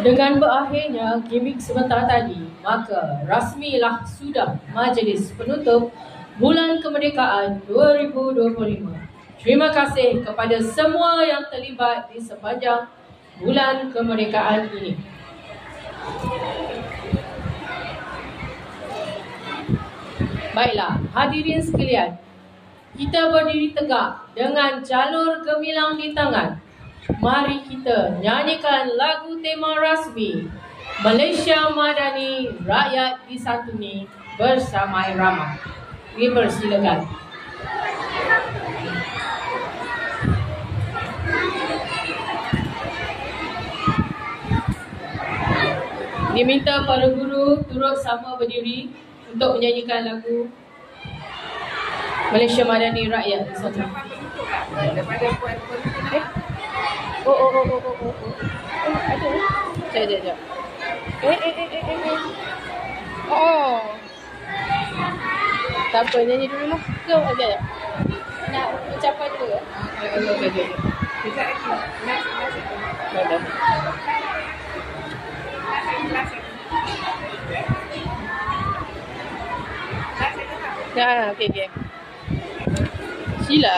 Dengan berakhirnya gimmick sebentar tadi, maka rasmilah sudah Majlis Penutup Bulan Kemerdekaan 2025. Terima kasih kepada semua yang terlibat di sepanjang Bulan Kemerdekaan ini. Baiklah, hadirin sekalian, kita berdiri tegak dengan jalur gemilang di tangan. Mari kita nyanyikan lagu tema rasmi Malaysia Madani, Rakyat Disatuni bersama Irama. Dipersilakan. Diminta para guru turut sama berdiri untuk menyanyikan lagu Malaysia Madani, Rakyat Disatuni. Ada. Sekejap. Tak apa, nyanyi dulu lah. Jom, sekejap. Nak ucapan dulu ke? Okey. Sekejap lagi. Ya, okey. Sila.